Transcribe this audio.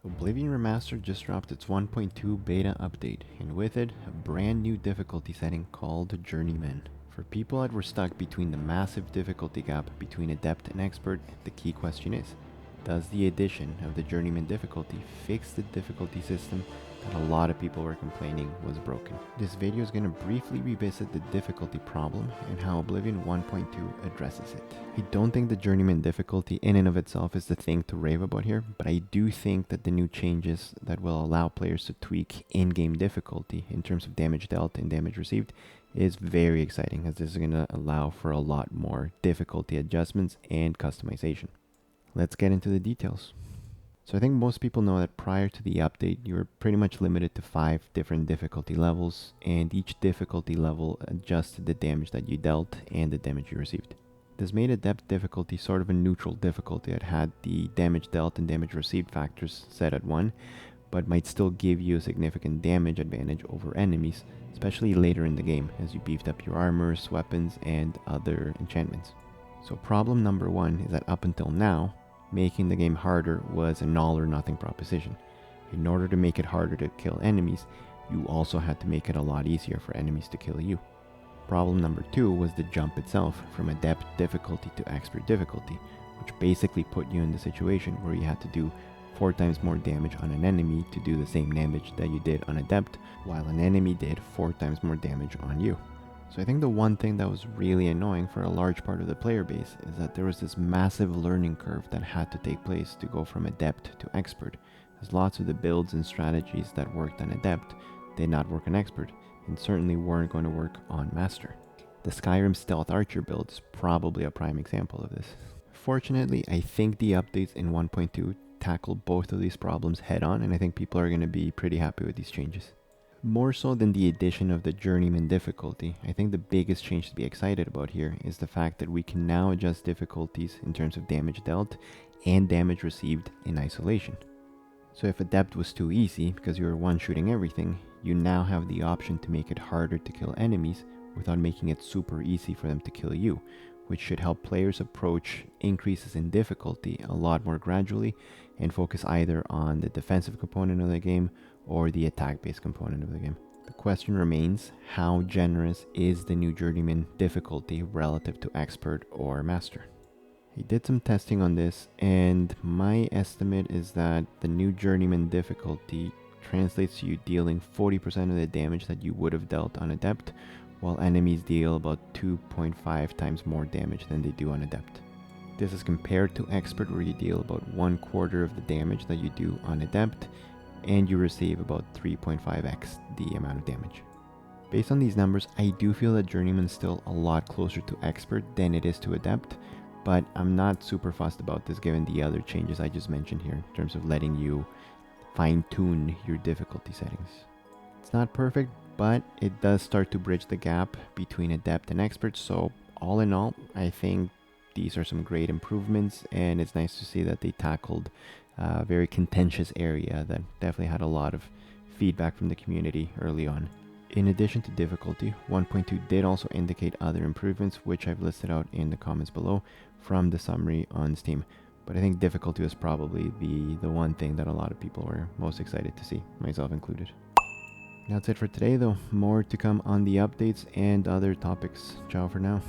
Oblivion Remastered just dropped its 1.2 beta update, and with it, a brand new difficulty setting called Journeyman. For people that were stuck between the massive difficulty gap between Adept and Expert, the key question is, does the addition of the Journeyman difficulty fix the difficulty system that a lot of people were complaining was broken? This video is going to briefly revisit the difficulty problem and how Oblivion 1.2 addresses it. I don't think the Journeyman difficulty in and of itself is the thing to rave about here, but I do think that the new changes that will allow players to tweak in-game difficulty in terms of damage dealt and damage received is very exciting, as this is going to allow for a lot more difficulty adjustments and customization. Let's get into the details. So I think most people know that prior to the update, you were pretty much limited to 5 different difficulty levels, and each difficulty level adjusted the damage that you dealt and the damage you received. This made Adept difficulty sort of a neutral difficulty that had the damage dealt and damage received factors set at 1, but might still give you a significant damage advantage over enemies, especially later in the game as you beefed up your armors, weapons, and other enchantments. So problem number 1 is that up until now, making the game harder was an all or nothing proposition. In order to make it harder to kill enemies, you also had to make it a lot easier for enemies to kill you. Problem number 2 was the jump itself from Adept difficulty to Expert difficulty, which basically put you in the situation where you had to do 4 times more damage on an enemy to do the same damage that you did on Adept, while an enemy did 4 times more damage on you. So I think the one thing that was really annoying for a large part of the player base is that there was this massive learning curve that had to take place to go from Adept to Expert, as lots of the builds and strategies that worked on Adept did not work on Expert, and certainly weren't going to work on Master. The Skyrim Stealth Archer build is probably a prime example of this. Fortunately, I think the updates in 1.2 tackle both of these problems head on, and I think people are going to be pretty happy with these changes. More so than the addition of the Journeyman difficulty, I think the biggest change to be excited about here is the fact that we can now adjust difficulties in terms of damage dealt and damage received in isolation. So if Adept was too easy because you were one-shooting everything, you now have the option to make it harder to kill enemies without making it super easy for them to kill you, which should help players approach increases in difficulty a lot more gradually and focus either on the defensive component of the game or the attack-based component of the game. The question remains, how generous is the new Journeyman difficulty relative to Expert or Master? I did some testing on this, and my estimate is that the new Journeyman difficulty translates to you dealing 40% of the damage that you would have dealt on Adept, while enemies deal about 2.5 times more damage than they do on Adept. This is compared to Expert, where you deal about 1/4 of the damage that you do on Adept, and you receive about 3.5x the amount of damage. Based on these numbers, I do feel that Journeyman is still a lot closer to Expert than it is to Adept, but I'm not super fussed about this given the other changes I just mentioned here in terms of letting you fine-tune your difficulty settings. It's not perfect, but it does start to bridge the gap between Adept and Expert, so all in all, I think these are some great improvements, and it's nice to see that they tackled a very contentious area that definitely had a lot of feedback from the community early on. In addition to difficulty, 1.2 did also indicate other improvements, which I've listed out in the comments below from the summary on Steam. But I think difficulty was probably the one thing that a lot of people were most excited to see, myself included. That's it for today though. More to come on the updates and other topics. Ciao for now.